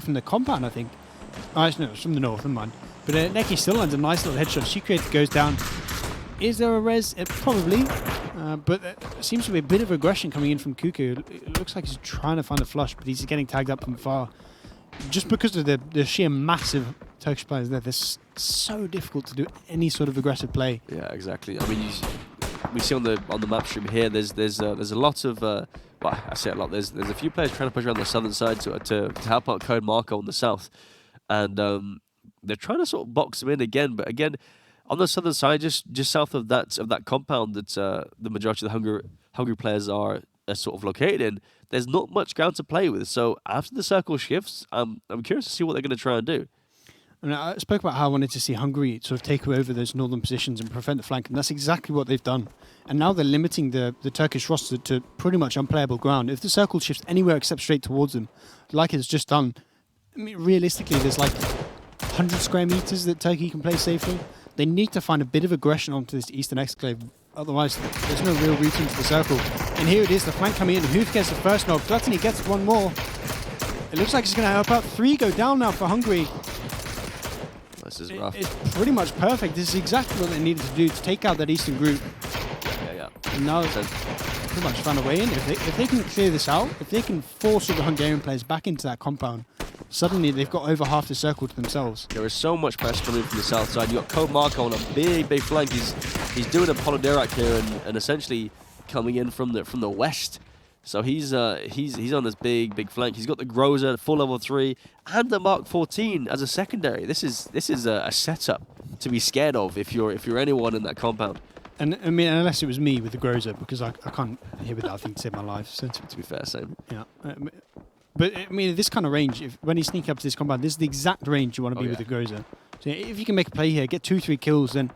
from the compound, I think. Oh, no, it's from the north, never mind. But Neki still lands a nice little headshot. She creates, goes down. Is there a res? Probably. But there seems to be a bit of aggression coming in from Cuckoo. It looks like he's trying to find a flush, but he's getting tagged up from far. Just because of the sheer massive Turkish players there, it's so difficult to do any sort of aggressive play. Yeah, exactly. I mean, we see on the map stream here, there's a lot of well, I say a lot. There's a few players trying to push around the southern side to help out Code Marco on the south, and they're trying to sort of box him in again. But again, on the southern side, just south of that compound that the majority of the Hungary players are sort of located in, there's not much ground to play with. So after the circle shifts, I'm curious to see what they're going to try and do. And I spoke about how I wanted to see Hungary sort of take over those northern positions and prevent the flank, and that's exactly what they've done. And now they're limiting the Turkish roster to pretty much unplayable ground. If the circle shifts anywhere except straight towards them, like it's just done, I mean, realistically, there's like 100 square meters that Turkey can play safely. They need to find a bit of aggression onto this eastern exclave, otherwise there's no real route into the circle. And here it is, the flank coming in. Huth gets the first knob, Gluttony gets one more. It looks like it's going to help out. 3 go down now for Hungary. This is rough. It's pretty much perfect. This is exactly what they needed to do to take out that eastern group. Yeah. And now they've pretty much found a way in. If they can clear this out, if they can force the Hungarian players back into that compound, suddenly they've got over half the circle to themselves. There is so much pressure coming from the south side. You've got Code Marco on a big flank. He's doing a Polyderac here and essentially coming in from the west. So he's on this big flank. He's got the Groza, full level 3, and the Mark 14 as a secondary. This is a setup to be scared of if you're anyone in that compound. And I mean, unless it was me with the Groza, because I can't hit with that thing to save my life. So To be fair, same. yeah. But I mean, this kind of range, when you sneak up to this compound, this is the exact range you want to be with the Groza. So if you can make a play here, get 2-3 kills, then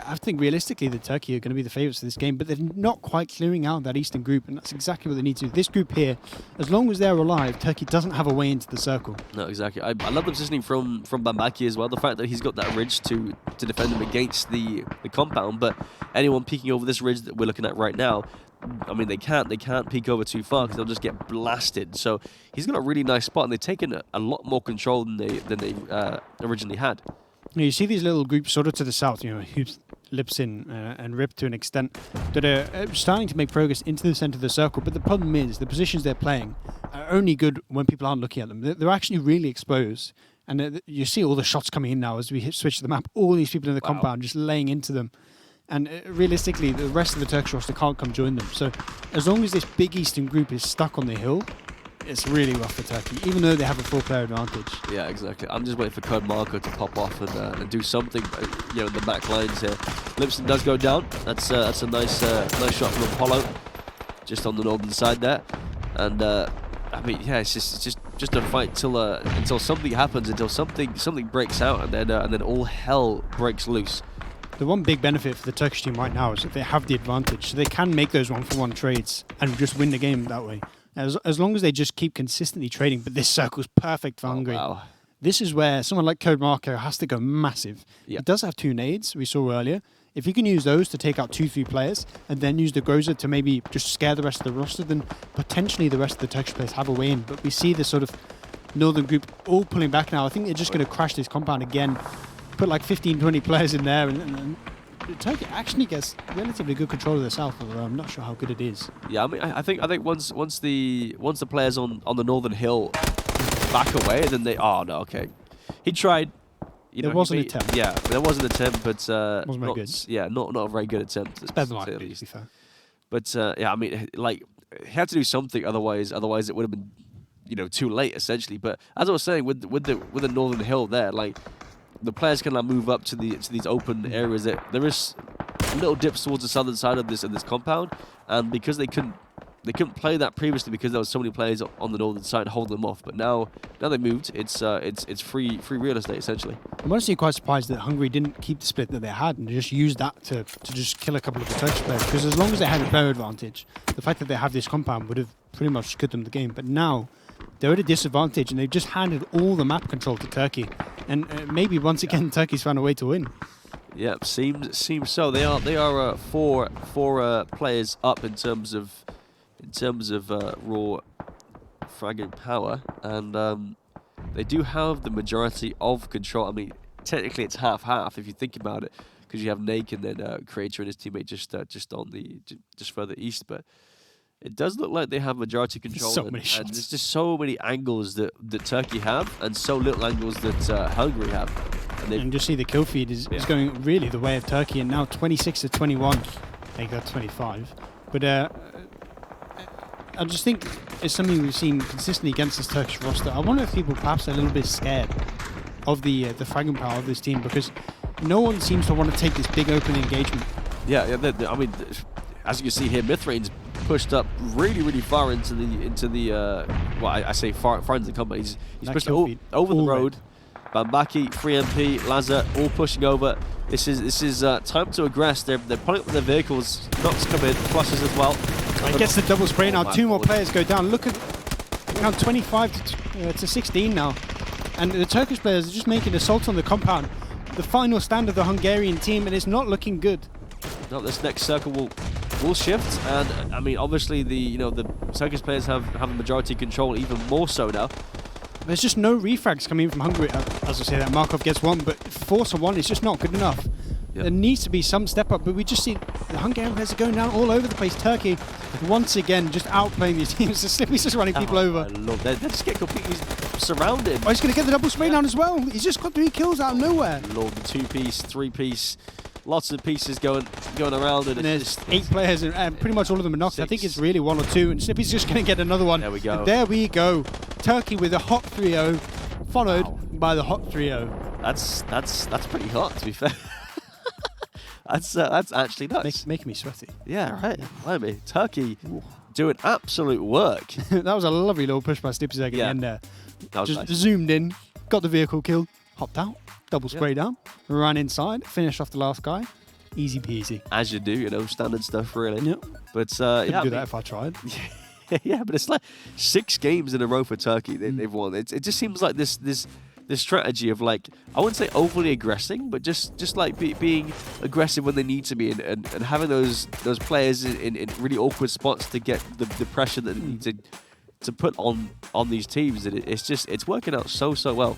I think realistically the Turkey are going to be the favourites of this game, but they're not quite clearing out that eastern group, and that's exactly what they need to do. This group here, as long as they're alive, Turkey doesn't have a way into the circle. No, exactly. I love the positioning from Bambaki as well. The fact that he's got that ridge to defend him against the compound, but anyone peeking over this ridge that we're looking at right now, I mean, they can't peek over too far because they'll just get blasted. So he's got a really nice spot, and they've taken a lot more control than they originally had. You see these little groups sort of to the south, Hoops, Lipsin and Rip to an extent, that are starting to make progress into the centre of the circle. But the problem is the positions they're playing are only good when people aren't looking at them. They're actually really exposed. And you see all the shots coming in now as we switch to the map. All these people in the compound just laying into them. And realistically, the rest of the Turkish roster can't come join them. So as long as this big eastern group is stuck on the hill, it's really rough for Turkey, even though they have a 4-player advantage. Yeah, exactly. I'm just waiting for Code Marco to pop off and do something, in the back lines here. Lipson does go down. That's a nice shot from Apollo, just on the northern side there. And I mean, yeah, it's just a fight until something happens, until something breaks out, and then all hell breaks loose. The one big benefit for the Turkish team right now is that they have the advantage, so they can make those 1-for-1 trades and just win the game that way. As long as they just keep consistently trading, but this circle's perfect for Hungary. Wow. This is where someone like Code Marco has to go massive. Yeah. He does have 2 nades, we saw earlier. If you can use those to take out 2-3 players, and then use the Groza to maybe just scare the rest of the roster, then potentially the rest of the Turkish players have a way in. But we see this sort of northern group all pulling back now. I think they're just going to crash this compound again, put like 15-20 players in there, and Turkey actually gets relatively good control of the south, although I'm not sure how good it is. Yeah, I mean, I think once the players on the northern hill back away, then they okay. He tried. There was an attempt. Yeah, there was an attempt, but wasn't very good. Yeah, not a very good attempt. It's better than what I did, to be fair. But yeah, I mean, like, he had to do something, otherwise it would have been too late essentially. But as I was saying, with the northern hill there, like, the players can move up to these open areas. There is little dips towards the southern side of this compound, and because they couldn't play that previously because there was so many players on the northern side holding them off. But now they moved. It's free real estate essentially. I'm honestly quite surprised that Hungary didn't keep the split that they had and just use that to just kill a couple of the Turkish players. Because as long as they had a player advantage, the fact that they have this compound would have pretty much cut them the game. But now they're at a disadvantage, and they've just handed all the map control to Turkey. And maybe once again, Turkey's found a way to win. Yep, seems so. They are four players up in terms of raw fragging power, and they do have the majority of control. I mean, technically it's half-half if you think about it, because you have Nake and then Creator and his teammate just further east. But it does look like they have majority control. So many shots. And there's just so many angles that Turkey have, and so little angles that Hungary have. And just see the kill feed is going really the way of Turkey, and now 26 to 21. They got 25. But I just think it's something we've seen consistently against this Turkish roster. I wonder if people perhaps are a little bit scared of the fragging power of this team, because no one seems to want to take this big open engagement. Yeah. I mean, as you can see here, Mithrane's pushed up really far into the well, I say far into the combat. He's pushed over the road. Bambaki, 3MP, Laza, all pushing over. This is time to aggress. They're pulling up with their vehicles. Knocks come in, flushes as well. He gets the double spray now. Two more players go down. Look at count 25 to 16 now, and the Turkish players are just making assaults on the compound. The final stand of the Hungarian team, and it's not looking good. No, this next circle will shift, and I mean, obviously the Turkish players have the majority control even more so now. There's just no refrags coming in from Hungary. As I say that, Markov gets one, but 4-1 is just not good enough. Yep. There needs to be some step up, but we just see the Hungarian players are going down all over the place. Turkey, once again, just outplaying these teams. The Slippy's just running people over. They just get completely surrounded. Oh, he's going to get the double spray down as well. He's just got 3 kills out of nowhere. Lord, the 2-piece, 3-piece, lots of pieces going around. And there's 8 players, and pretty much all of them are knocked. 6. I think it's really 1 or 2, and Slippy's just going to get another one. There we go. And there we go. Turkey with a hot 3-0, followed by the hot 3-0. That's pretty hot, to be fair. That's actually nuts. Making me sweaty. Yeah, right. Blimey. Turkey doing absolute work. That was a lovely little push by Slippy at the end there. Just nice. Zoomed in, got the vehicle kill, hopped out, double spray down, ran inside, finished off the last guy. Easy peasy. As you do, standard stuff really. Yep. But Couldn't do that if I tried. Yeah, but it's like 6 games in a row for Turkey they've won. It just seems like this strategy of, like, I wouldn't say overly aggressing, but just like being aggressive when they need to be, and having those players in really awkward spots to get the pressure that they need to put on these teams. And it's working out so well.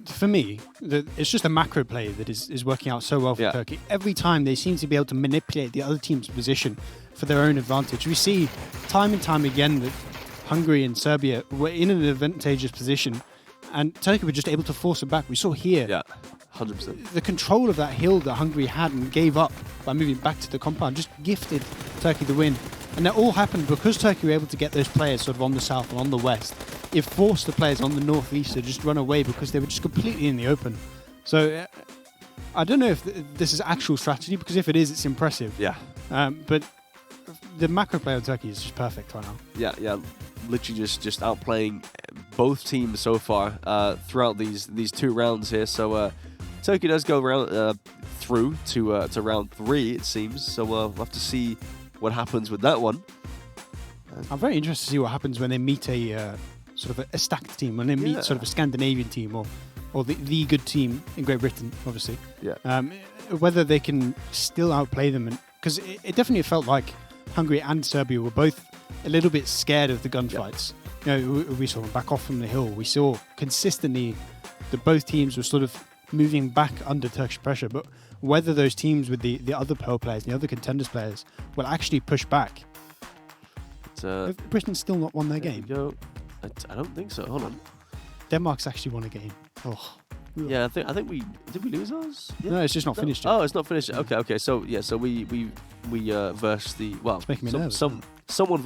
For me, it's just a macro play that is working out so well for Turkey. Every time they seem to be able to manipulate the other team's position for their own advantage. We see time and time again that Hungary and Serbia were in an advantageous position, and Turkey were just able to force it back. We saw here. Yeah, 100%. The control of that hill that Hungary had and gave up by moving back to the compound just gifted Turkey the win. And that all happened because Turkey were able to get those players sort of on the south and on the west. It forced the players on the northeast to just run away because they were just completely in the open. So I don't know if this is actual strategy, because if it is, it's impressive. Yeah. But the macro play of Turkey is just perfect right now. Yeah. Literally just outplaying both teams so far throughout these 2 rounds here. So Turkey does go through to round 3, it seems. So we'll have to see what happens with that one. I'm very interested to see what happens when they meet a sort of a stacked team, when they meet sort of a Scandinavian team or the good team in Great Britain, obviously. Yeah. Whether they can still outplay them, because it definitely felt like Hungary and Serbia were both a little bit scared of the gunfights. We saw them back off from the hill. We saw consistently that both teams were sort of moving back under Turkish pressure, but whether those teams with the other Pearl players, the other contenders players, will actually push back. Britain's still not won their game. I don't think so. Hold on. Denmark's actually won a game. Oh. Yeah, I think we did we lose ours? Yeah. No, it's just not finished yet. Oh, it's not finished. Okay. So we versed the It's making me nervous. Someone